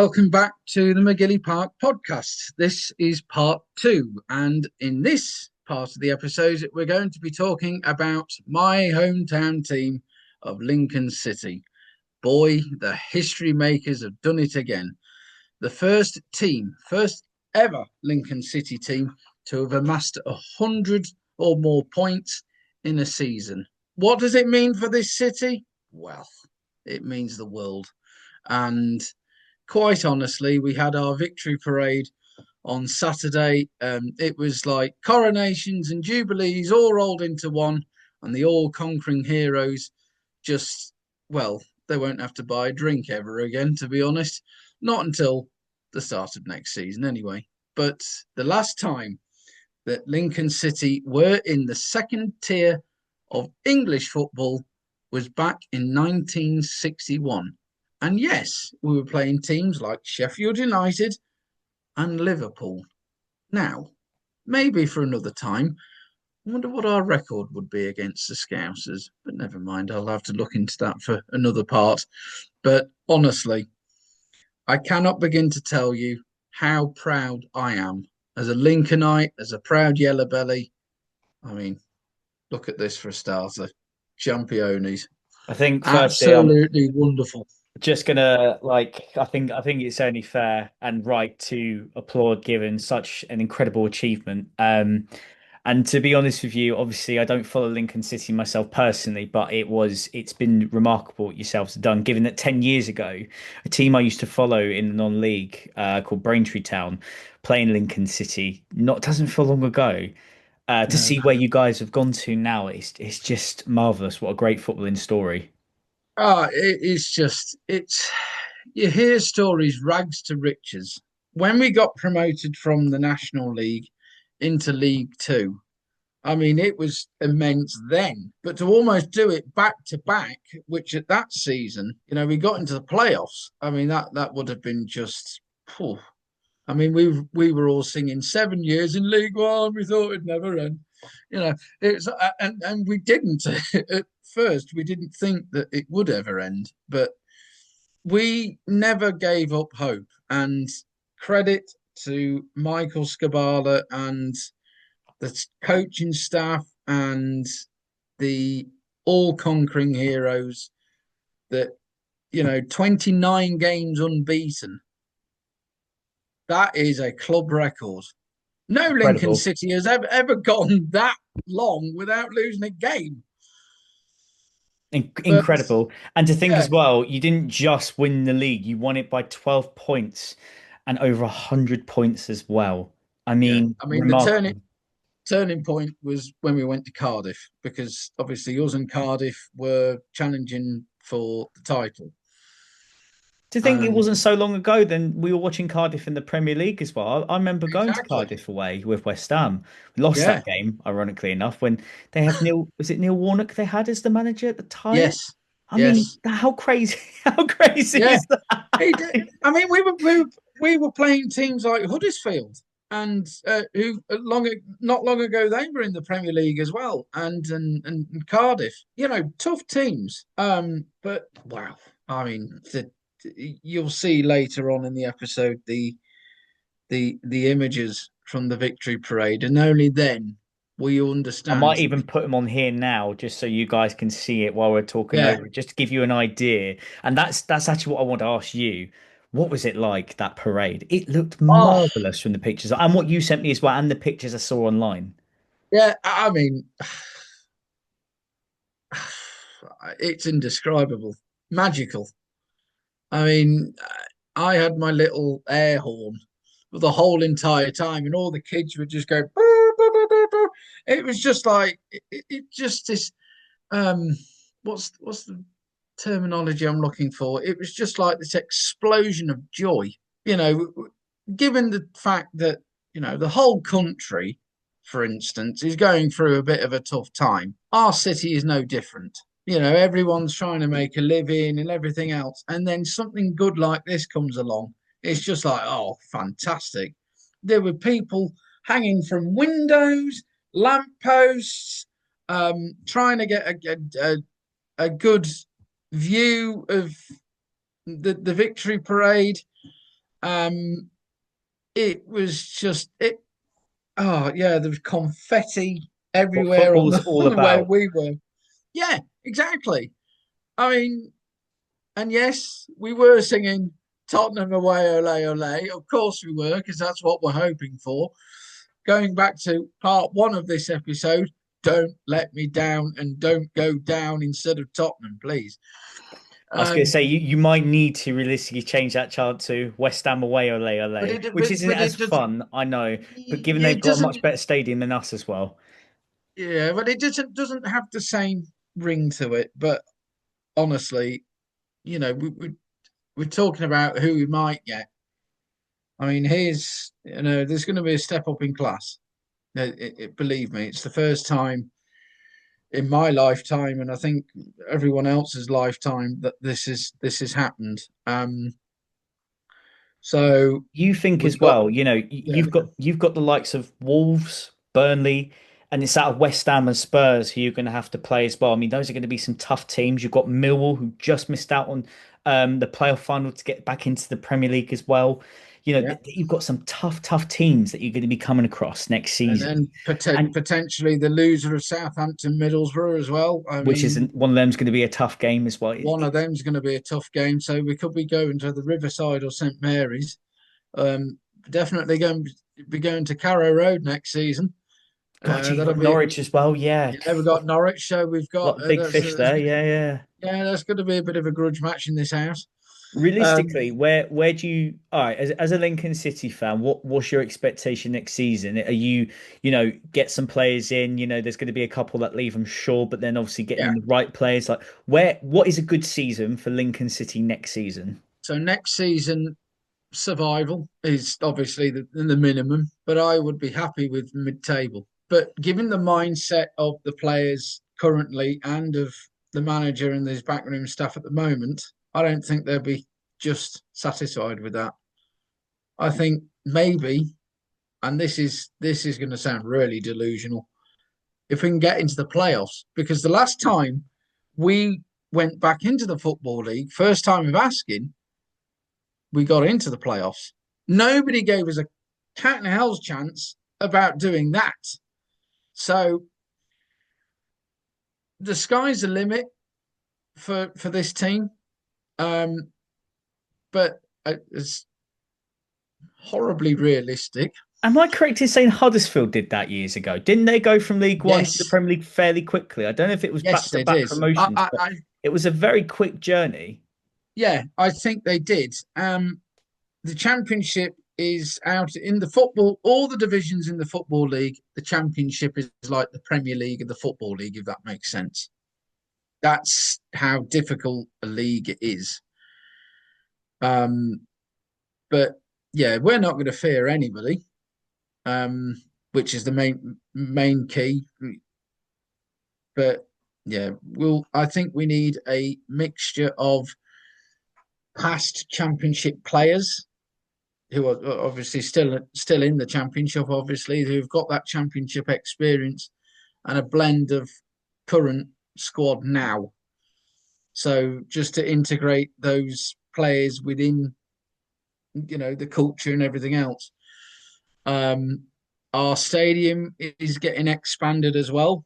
Welcome back to the McGilli-Park podcast. This is part two, and in this part of the episode, we're going to be talking about my hometown team of Lincoln City. Boy, the history makers have done it again. The first ever Lincoln City team to have amassed 100 or more points in a season. What does it mean for this city? Well, it means the world. And quite honestly, we had our victory parade on Saturday. It was like coronations and jubilees all rolled into one, and the all conquering heroes just, well, they won't have to buy a drink ever again, to be honest. Not until the start of next season, anyway. But the last time that Lincoln City were in the second tier of English football was back in 1961. And yes, we were playing teams like Sheffield United and Liverpool. Now, maybe for another time, I wonder what our record would be against the Scousers. But never mind, I'll have to look into that for another part. But honestly, I cannot begin to tell you how proud I am as a Lincolnite, as a proud yellow belly. I mean, look at this for a starter. Championes. I think firstly, I'm Absolutely wonderful. just gonna I think it's only fair and right to applaud given such an incredible achievement. And to be honest with you, obviously I don't follow Lincoln City myself personally, but it's been remarkable what yourselves have done, given that 10 years ago, a team I used to follow in the non-league called Braintree Town playing Lincoln City, not doesn't feel long ago. To No. see where you guys have gone to now, it's just marvelous. What a great footballing story. It's just you hear stories rags to riches. When we got promoted from the National League into League Two, I mean it was immense then. But to almost do it back to back, which at that season, we got into the playoffs. I mean that would have been just. Phew. I mean we were all singing 7 years in League One. We thought it'd never end. It's and we didn't at first. We didn't think that it would ever end, but we never gave up hope. And credit to Michael Scabala and the coaching staff and the all conquering heroes that 29 games unbeaten. That is a club record. No Lincoln Incredible. City has ever gone that long without losing a game. But Incredible. And to think yeah, as well, you didn't just win the league, you won it by 12 points and over 100 points as well. I yeah. mean, I mean, the turning remarkable. turning point was when we went to Cardiff because obviously us and Cardiff were challenging for the title. To think it And wasn't so long ago, then we were watching Cardiff in the Premier League as well. I remember going to exactly, Cardiff away with West Ham. We lost yeah, that game, ironically enough, when they had was it Neil Warnock they had as the manager at the time? yes, I mean, yes, how crazy, how crazy yeah. is that? He did. I mean, we were playing teams like Huddersfield and who not long ago they were in the Premier League as well, and Cardiff. Tough teams. But wow, I mean, you'll see later on in the episode the images from the victory parade, and only then will you I understand. might even put them on here now, just so you guys can see it while we're talking Yeah. over it, just to give you an idea. And that's actually what I want to ask you. What was it like, that parade? It looked Oh, marvelous from the pictures and what you sent me as well, and the pictures I saw online. yeah. I mean, it's indescribable, magical. I mean, I had my little air horn the whole entire time, and all the kids would just go. "Boo, boo, boo, boo, boo." It was just like it just this. Um, what's the terminology I'm looking for? It was just like this explosion of joy. You know, given the fact that the whole country, for instance, is going through a bit of a tough time. Our city is no different. Everyone's trying to make a living and everything else. And then something good like this comes along. It's just like, oh, fantastic. There were people hanging from windows, lampposts, trying to get a good view of the victory parade. Um, it was just it. Oh yeah, there was confetti What everywhere on football's the all on the where about. we were. Yeah, exactly. I mean, and yes, we were singing Tottenham away, ole ole. Of course we were, because that's what we're hoping for. Going back to part one of this episode, don't let me down and don't go down instead of Tottenham, please. I was going to Um, say you might need to realistically change that chant to West Ham away, ole but ole, it which isn't but as it does fun, I know. But given they've it got a doesn't much better stadium than us as well. yeah, but it doesn't have the same ring to it. But honestly, we're talking about who we might get. I mean, there's going to be a step up in class. Believe me, it's the first time in my lifetime, and I think everyone else's lifetime that this has happened. So You think we've as got well, yeah, you've got the likes of Wolves, Burnley, and it's out of West Ham and Spurs who you're going to have to play as well. I mean, those are going to be some tough teams. You've got Millwall who just missed out on the playoff final to get back into the Premier League as well. yeah, You've got some tough teams that you're going to be coming across next and season, then and potentially the loser of Southampton Middlesbrough as well. I which is mean, one of them's going to be a tough game as well. one of them's going to be a tough game, so we could be going to the Riverside or St Mary's. Um, Definitely going to be going to Carrow Road next season. God, you've That'll got be Norwich as well. Yeah, yeah. We've got Norwich, so we've a got lot of big fish there. Yeah, yeah. yeah. That's going to be a bit of a grudge match in this house. Realistically, Um, where do you, all right, as a Lincoln City fan, what's your expectation next season? Are get some players in, there's going to be a couple that leave, I'm sure, but then obviously getting yeah. in the right players. Like what is a good season for Lincoln City next season? So next season, survival is obviously the minimum, but I would be happy with mid-table. But given the mindset of the players currently and of the manager and his backroom staff at the moment, I don't think they'll be just satisfied with that. I think maybe, and this is going to sound really delusional, if we can get into the playoffs, because the last time we went back into the football league, first time of asking, we got into the playoffs. Nobody gave us a cat and hell's chance about doing that. So the sky's the limit for this team. Um, but it's horribly realistic. Am I correct in saying Huddersfield did that years ago? Didn't they go from League One to the Yes, Premier League fairly quickly? I don't know if it was yes, they back-to-back did. promotions, but it was a very quick journey. Yeah, I think they did. The championship is out in the football, all the divisions in the football league. The championship is like the Premier League of the football league, if that makes sense. That's how difficult a league is. Um, but yeah, we're not going to fear anybody, which is the main key. But yeah, I think we need a mixture of past championship players who are obviously still in the championship, obviously who've got that championship experience, and a blend of current squad now. So just to integrate those players within, the culture and everything else. Um, our stadium is getting expanded as well.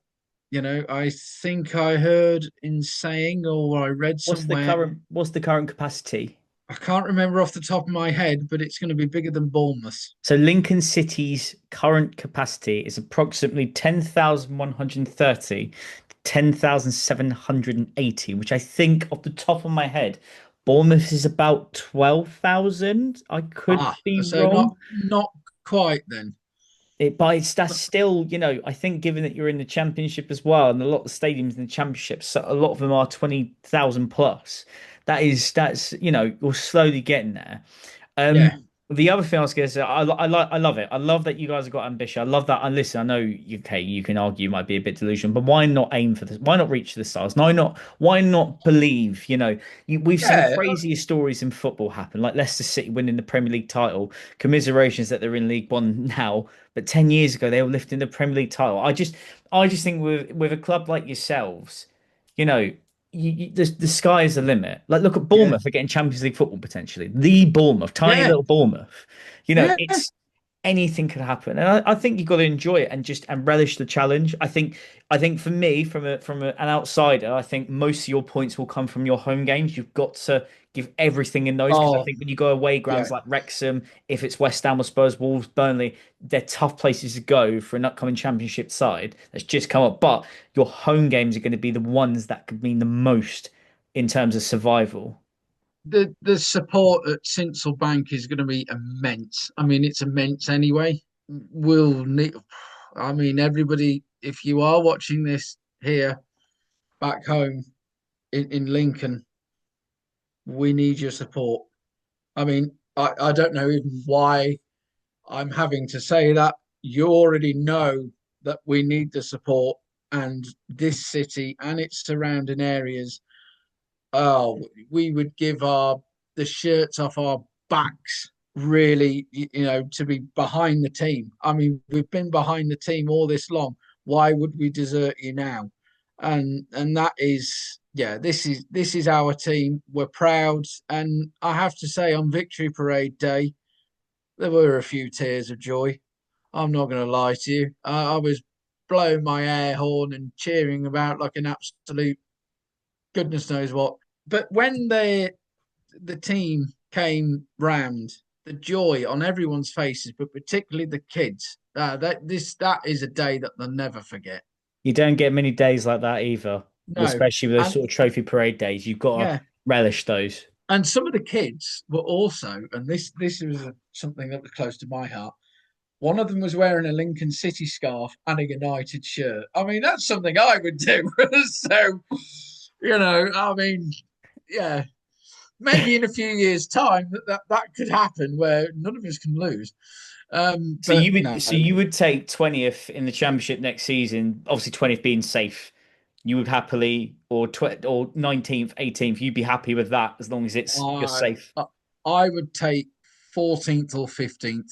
I think I heard in saying or I read somewhere, What's the current capacity? I can't remember off the top of my head, but it's going to be bigger than Bournemouth. So Lincoln City's current capacity is approximately 10,130 to 10,780, which I think off the top of my head, Bournemouth is about 12,000. I could be So wrong. not quite then. That's still, I think given that you're in the championship as well, and a lot of stadiums in the championship, so a lot of them are 20,000 plus. You're slowly getting there. Yeah, The other thing I was going to say, I love it. I love that you guys have got ambition. I love that. And listen, I know you can argue you might be a bit delusional, but why not aim for this? Why not reach the stars? Why not believe? We've seen the yeah, craziest stories in football happen, like Leicester City winning the Premier League title. Commiserations that they're in League One now, but 10 years ago they were lifting the Premier League title. I just think with a club like yourselves, you know. the sky is the limit. Like, look at Yeah, Bournemouth are getting Champions League football potentially. The Bournemouth, tiny yeah, little Bournemouth. yeah. It's anything could happen, and I think you've got to enjoy it and just and relish the challenge. I think for me, an outsider, I think most of your points will come from your home games. You've got to give everything in those because I Oh, think when you go away yeah. grounds like Wrexham, if it's West Ham or Spurs, Wolves, Burnley, they're tough places to go for an upcoming Championship side that's just come up. But your home games are going to be the ones that could mean the most in terms of survival. The support at Sincil Bank is going to be immense. I mean, it's immense anyway. We'll need. I mean, everybody. If you are watching this here back home in Lincoln, we need your support. I mean, I don't know even why I'm having to say that. You already know that we need the support, and this city and its surrounding areas. Oh, we would give our the shirts off our backs, really, to be behind the team. I mean, we've been behind the team all this long. Why would we desert you now? And that is, yeah, this is our team. We're proud, and I have to say, on Victory Parade Day, there were a few tears of joy. I'm not going to lie to you. I was blowing my air horn and cheering about like an absolute goodness knows what. But when the team came round, the joy on everyone's faces, but particularly the kids, that is a day that they'll never forget. You don't get many days like that either, No, especially with those and sort of trophy parade days. You've got to yeah, relish those. and some of the kids were also, and this was something that was close to my heart. One of them was wearing a Lincoln City scarf and a United shirt. I mean, that's something I would do. So, I mean, yeah, maybe in a few years' time that could happen where none of us can lose. But no, So you would take 20th in the championship next season, obviously 20th being safe. You would happily or 19th, 18th, you'd be happy with that as long as it's you're I safe. I would take 14th or 15th.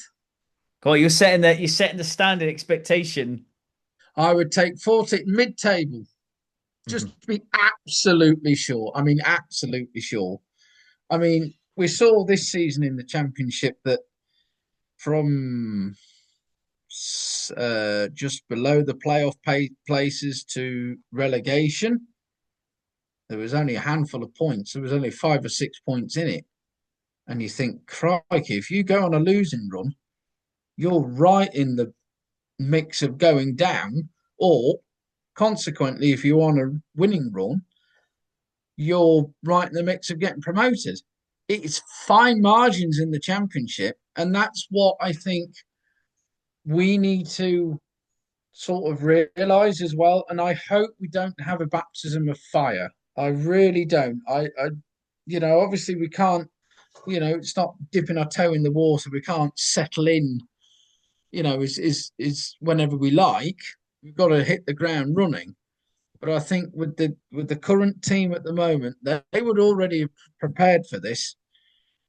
Oh, you're setting the standard expectation. I would take 14th mid-table, just Mhm. to be absolutely sure. I mean, absolutely sure. I mean, we saw this season in the championship that from just below the places to relegation, there was only a handful of points. There was only 5 or 6 points in it. And you think, crikey, if you go on a losing run, you're right in the mix of going down, or consequently, if you're on a winning run, you're right in the mix of getting promoted. It's fine margins in the championship, and that's what I think we need to sort of realise as well. And I hope we don't have a baptism of fire. I really don't. Obviously we can't. It's not dipping our toe in the water. We can't settle in. Is whenever we like. We've got to hit the ground running. But I think with the current team at the moment, they would already have prepared for this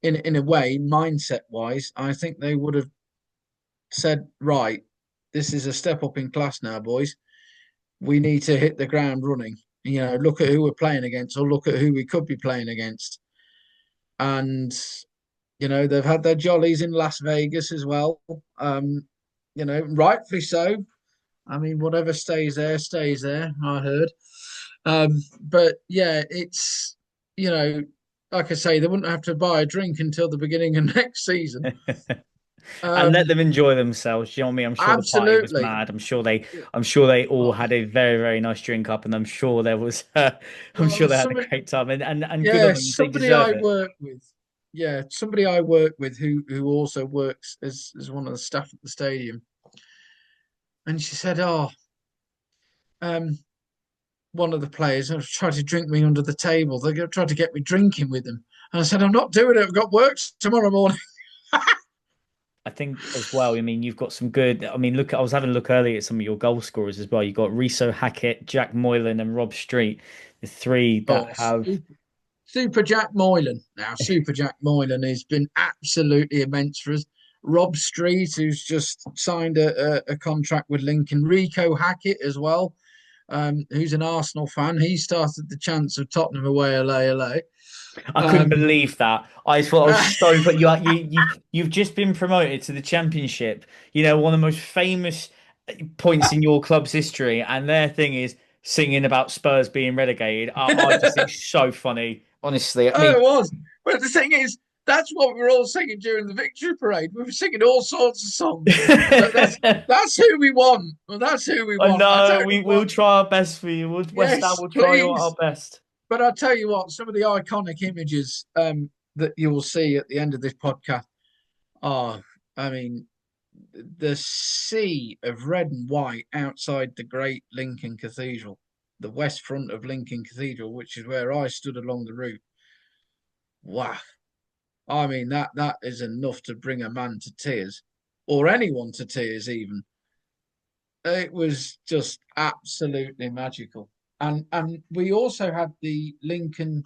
in a way, mindset wise. I think they would have said, right, this is a step up in class now, boys. We need to hit the ground running. Look at who we're playing against, or look at who we could be playing against. And they've had their jollies in Las Vegas as well. Rightfully so. I mean, whatever stays there, stays there. I heard. But yeah, it's you know, like I say, they wouldn't have to buy a drink until the beginning of next season. And let Um, them enjoy themselves. You know what I mean? I'm sure the party was Absolutely. mad. I'm sure they all Oh, had a very, very nice drink up, and I'm sure there was, I'm well, sure they had a great time, and good on yeah, them. They deserve it. somebody I work with who also works as one of the staff at the stadium, and she said, "Oh, um, one of the players have tried to drink me under the table. They tried to get me drinking with them." And I said, "I'm not doing it. I've got work tomorrow morning." I think as well. I mean, you've got some good. I mean, look, I was having a look earlier at some of your goal scorers as well. You got Riso Hackett, Jack Moylan, and Rob Street, the three that Oh, have. Super Jack Moylan. Now, Super Jack Moylan has been absolutely immense for us. Rob Street, who's just signed a contract with Lincoln, Rico Hackett as well. who's an Arsenal fan. He started the chants of Tottenham away, LA, LA. I couldn't Um, believe that. I thought I was so, but you've just been promoted to the championship. You know, one of the most famous points in your club's history, and their thing is singing about Spurs being relegated. I just think it's so funny. Honestly, I Oh, mean, it was. But the thing is, that's what we were all singing during the victory parade. We were singing all sorts of songs. But that's who we want. Well, that's who we I want. I tell know you we'll what. try our best for you. West Ham Yes, will try our please. best. But I tell you what, some of the iconic images that you will see at the end of this podcast are, I mean, the sea of red and white outside the great Lincoln Cathedral, the west front of Lincoln Cathedral, which is where I stood along the route. Wow. I mean, that is enough to bring a man to tears, or anyone to tears, even. It was just absolutely magical. And we also had the Lincoln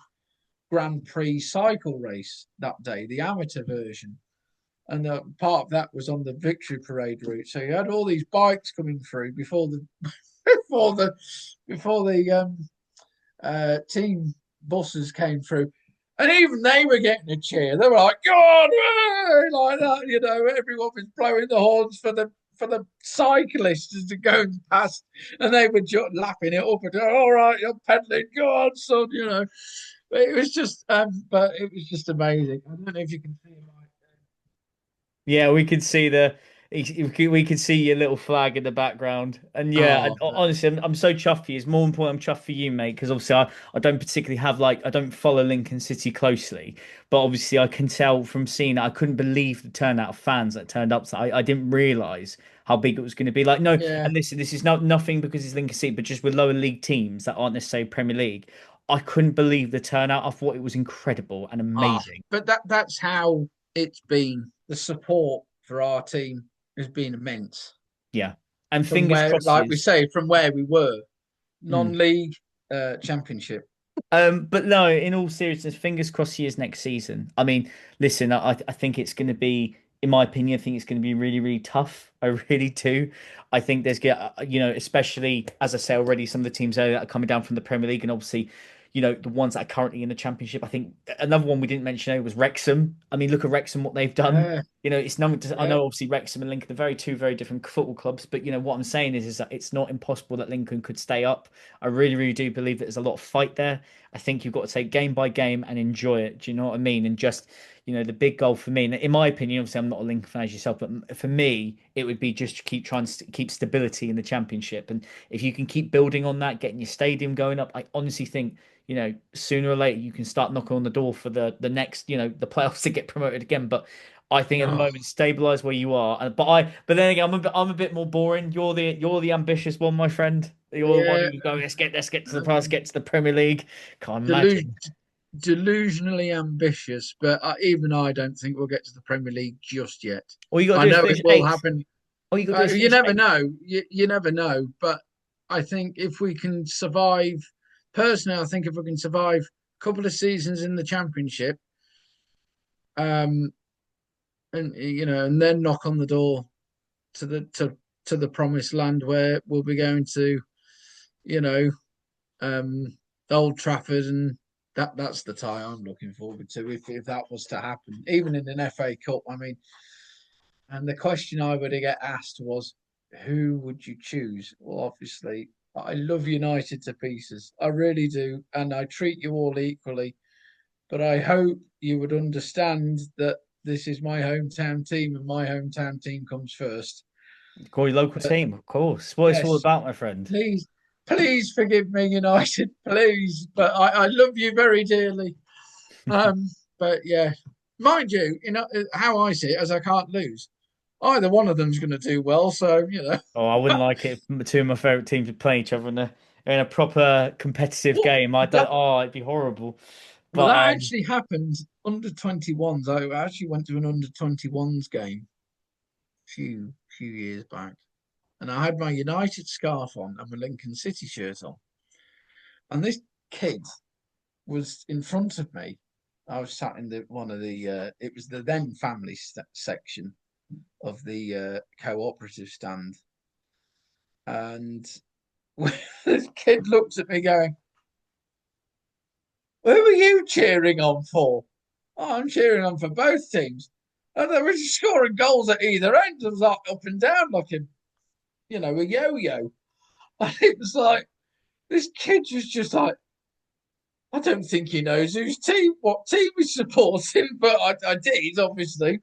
Grand Prix cycle race that day, the amateur version. And part of that was on the victory parade route. So you had all these bikes coming through before the before the before the team buses came through, and even they were getting a cheer. They were like, "Go on!" Like that, you know. Everyone was blowing the horns for the cyclists as they're going past, and they were just lapping it up and going, "All right, you're pedaling. Go on, son," you know. But it was just amazing. I don't know if you can see it. Yeah, we could see we could see your little flag in the background, and yeah, Oh, honestly, I'm so chuffed for you. It's more important I'm chuffed for you, mate, because obviously I don't particularly have I don't follow Lincoln City closely, but obviously I can tell from seeing it. I couldn't believe the turnout of fans that turned up. So I didn't realize how big it was going to be. Like no, yeah. and this is not nothing because it's Lincoln City, but just with lower league teams that aren't necessarily Premier League. I couldn't believe the turnout. I thought it was incredible and amazing. But that's how it's been. The support for our team has been immense. Yeah, and From fingers where, crossed. like we say, from where we were, Mm. non-league championship. But no, in all seriousness, fingers crossed he is next season. I mean, listen, I think it's going to be, in my opinion, I think it's going to be really, really tough. I really do. I think you know, especially as I say already, some of the teams that are coming down from the Premier League, and obviously, you know, the ones that are currently in the Championship. I think another one we didn't mention was Wrexham. I mean, look at Wrexham, what they've done. Yeah, You know, it's nothing to, I yeah. know obviously Wrexham and Lincoln are two very different football clubs, but you know what I'm saying is that it's not impossible that Lincoln could stay up. I really, really do believe that there's a lot of fight there. I think you've got to take game by game and enjoy it. Do you know what I mean? And just, you know, the big goal for me, and in my opinion, obviously I'm not a Lincoln fan as yourself, but for me, it would be just to keep trying to keep stability in the championship. And if you can keep building on that, getting your stadium going up, I honestly think, you know, sooner or later you can start knocking on the door for the next, you know, the playoffs to get promoted again. But I think at the Oh, moment, stabilize where you are. And but then again, I'm a bit more boring. You're the ambitious one, my friend. You're the one yeah. who's going, let's get to the let's get to the Premier League. Can't Delus- imagine. Delusionally ambitious, but even I don't think we'll get to the Premier League just yet. All you got to I do is know finish it will eighth. happen. All you got to do is You finish never eighth. know. You never know. But I think if we can survive, personally, I think if we can survive a couple of seasons in the Championship, um, and you know, and then knock on the door to the promised land where we'll be going to, you know, um, Old Trafford, and that's the tie I'm looking forward to if that was to happen. Even in an FA Cup, I mean, and the question I would get asked was, who would you choose? Well, obviously, I love United to pieces. I really do, and I treat you all equally. But I hope you would understand that this is my hometown team, and my hometown team comes first. Call your local But team, of course. What it's all yes, about, my friend. please, please forgive me, United, please. But I love you very dearly. Um, but yeah, mind you, you know how I see it, as I can't lose. Either one of them's going to do well, so you know. Oh, I wouldn't like it if two of my favorite teams would play each other in a proper competitive Well, game. I don't. that Oh, it'd be horrible. well, But that actually happened under 21s. I actually went to an under 21s game few years back, and I had my United scarf on and my Lincoln City shirt on, and this kid was in front of me. I was sat in the one of the it was the then family section of the cooperative stand, and This kid looked at me going, "Who are you cheering on for?" "Oh, I'm cheering on for both teams." And they were just scoring goals at either end. It was like up and down, like a yo-yo. And it was like this kid was just like, I don't think he knows what team he's supporting, but I did obviously.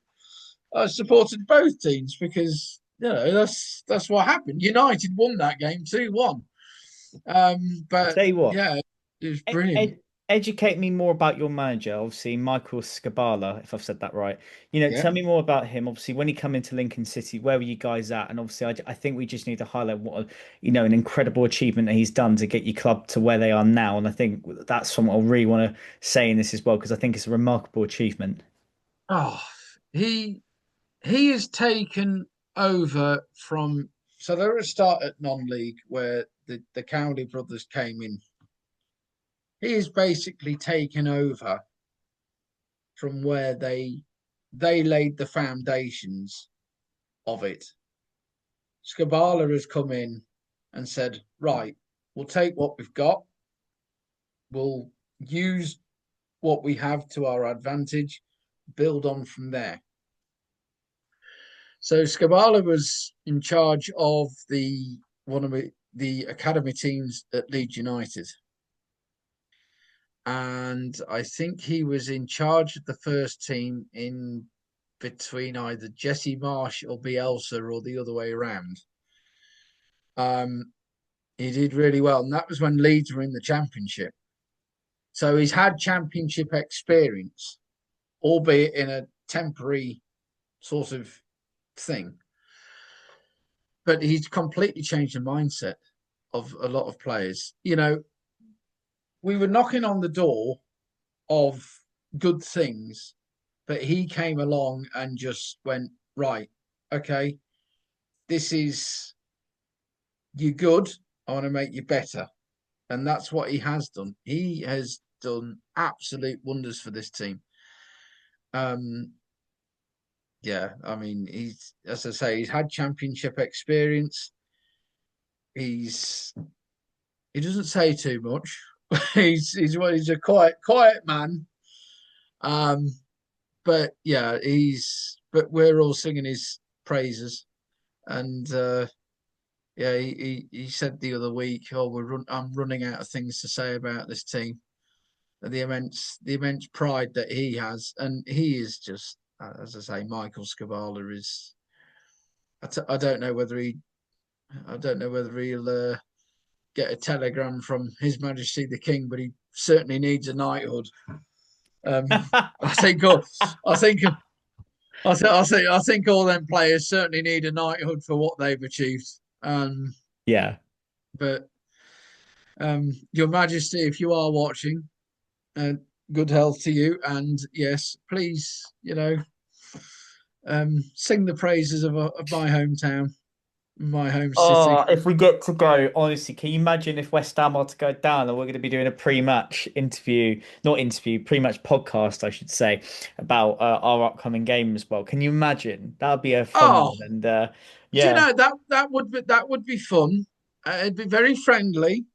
I supported both teams because that's what happened. United won that game 2-1. I But tell you what, yeah, it was ed brilliant. educate me more about your manager, obviously Michael Scabala, if I've said that right. Yeah. Tell me more about him. Obviously, when he come into Lincoln City, where were you guys at? And obviously, I think we just need to highlight an incredible achievement that he's done to get your club to where they are now. And I think that's something I really want to say in this as well, because I think it's a remarkable achievement. Oh, he he has taken over from. So they were a start at non-league where the Cowley brothers came in. He has basically taken over from where they laid the foundations of it. Scabala has come in and said, right, we'll take what we've got, we'll use what we have to our advantage, build on from there. So Scabala was in charge of one of the academy teams at Leeds United. And I think he was in charge of the first team in between either Jesse Marsh or Bielsa or the other way around. Um, he did really well, and that was when Leeds were in the championship. So he's had championship experience, albeit in a temporary sort of thing. But he's completely changed the mindset of a lot of players. We were knocking on the door of good things, but he came along and just went, right, okay, this is you good. I want to make you better. And that's what he has done. He has done absolute wonders for this team. Um, yeah, I mean, he's as I say, he's had championship experience. He's he doesn't say too much. He's a quiet man. Um, but yeah, but we're all singing his praises. And yeah, he said the other week, "Oh, I'm running out of things to say about this team." The immense pride that he has, and he is just, as I say, Michael Scabala is. I don't know whether he'll get a telegram from His Majesty the King, but he certainly needs a knighthood. Um, I think, I think, I think all them players certainly need a knighthood for what they've achieved. Yeah. But Your Majesty, if you are watching, uh, good health to you, and yes, please, sing the praises of my hometown, my home city. Oh, if we get to go, honestly, can you imagine if West Ham are to go down and we're going to be doing a pre-match interview, not interview, pre-match podcast, I should say, about our upcoming game as well. Can you imagine? That would be a fun Oh, one. And do you yeah. know that would be fun? It'd be very friendly.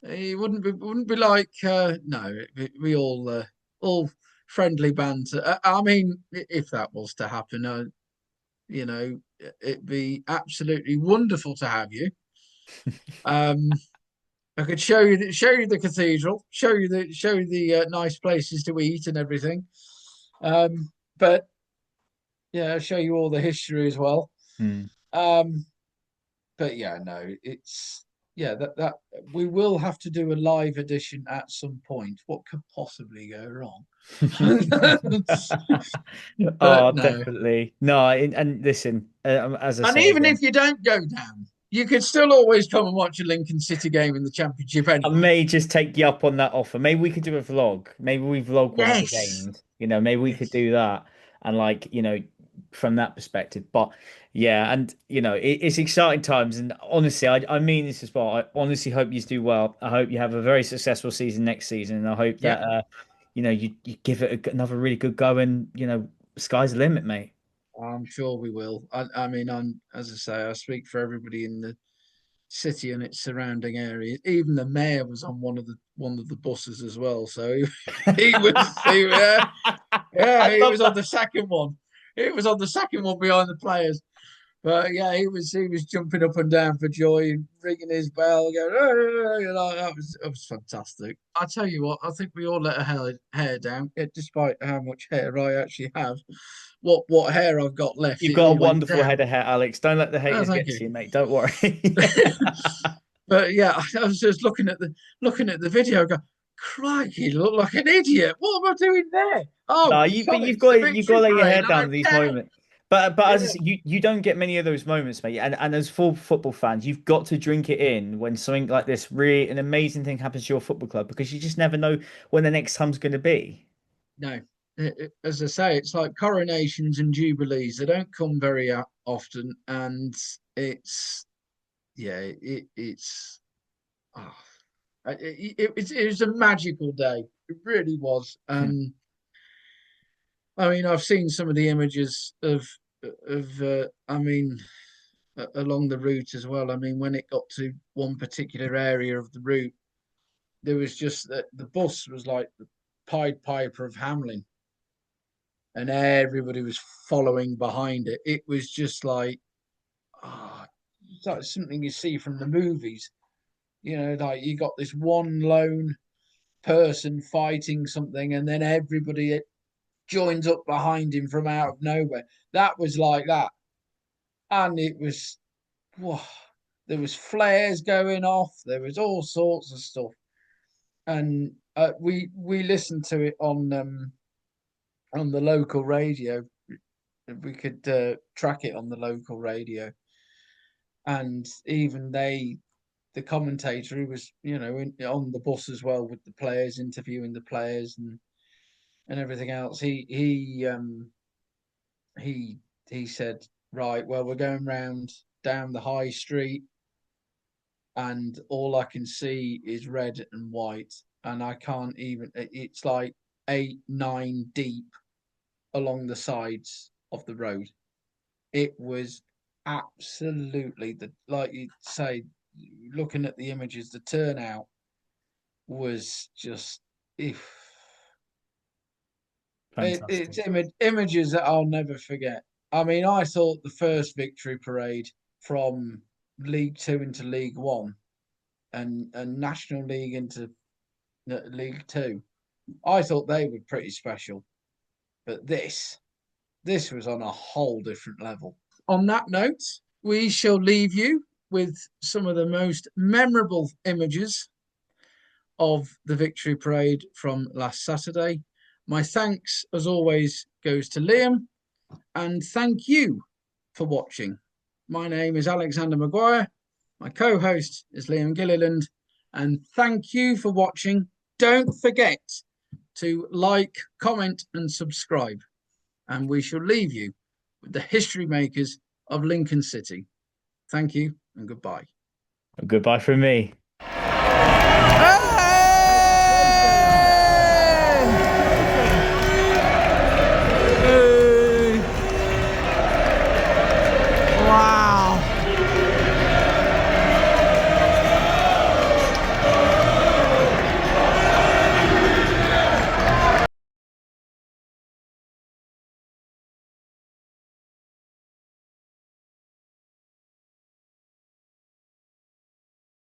It wouldn't be like no, we all friendly banter. I mean, if that was to happen, it'd be absolutely wonderful to have you. Um, I could show you the cathedral, show you the nice places to eat and everything. But yeah, show you all the history as well. Hmm. Um, but yeah, no, it's yeah that we will have to do a live edition at some point. What could possibly go wrong? But Oh, no, definitely. No, and listen, as I and say even again, if you don't go down, you could still always come and watch a Lincoln City game in the Championship I anyway. may just take you up on that offer. Maybe we could do a vlog. Maybe we vlog one of the Yes, games. Maybe we could yes. do that and from that perspective. But yeah, and it's exciting times. And honestly, I mean this as well. I honestly hope you do well. I hope you have a very successful season next season. And I hope Yep, that you give it another really good go and sky's the limit, mate. I'm sure we will. I mean, as I say, I speak for everybody in city and its surrounding areas. Even the mayor was on one of the buses as well. So I he love was on that. the second one. It was on the second one behind the players. But yeah, he was jumping up and down for joy, ringing his bell, going, that was fantastic. I tell you what, I think we all let our hair down, despite how much hair I actually have. What hair I've got left, You've it got a all went wonderful down. head of hair, Alex. Don't let the Oh, haters thank get you. to you, mate. Don't worry. But yeah, I was just looking at the video, go, crikey, you look like an idiot. What am I doing there? Oh, No, but God, you've it's got the you've got victory to let your parade. hair I down don't at these care. moments. But as I Yeah, said, you don't get many of those moments, mate. And as full football fans, you've got to drink it in when something like this really an amazing thing happens to your football club because you just never know when the next time's going to be. no. As I say, it's like coronations and jubilees. They don't come very often, and it's yeah, it's oh, it was a magical day. It really was. I mean, I've seen some of the images of I mean, along the route as well. I mean, when it got to one particular area of the route, there was just that the bus was like the Pied Piper of Hamelin, and everybody was following behind it. It was just like, ah, it's like something you see from the movies. Like you got this one lone person fighting something, and then everybody joins up behind him from out of nowhere. That was like that, and it was, whoa, there was flares going off. There was all sorts of stuff, and we listened to it on the local radio. We could track it on the local radio, and even the commentator who was on the bus as well with the players, interviewing the players and everything else. He said, right, well, we're going round down the high street, and all I can see is red and white, and I can't even. It's like 8, 9 deep along the sides of the road. It was absolutely the like you say, looking at the images, the turnout was just if it's Fantastic. images that I'll never forget. I mean, I thought the first victory parade from League Two into League One and National League into League Two, I thought they were pretty special. But this was on a whole different level. On that note, we shall leave you with some of the most memorable images of the victory parade from last Saturday. My thanks, as always, goes to Liam, and thank you for watching. My name is Alexander Maguire. My co host is Liam Gilliland, and thank you for watching. Don't forget to like, comment, and subscribe. And we shall leave you with the history makers of Lincoln City. Thank you and goodbye. Goodbye from me. Ah!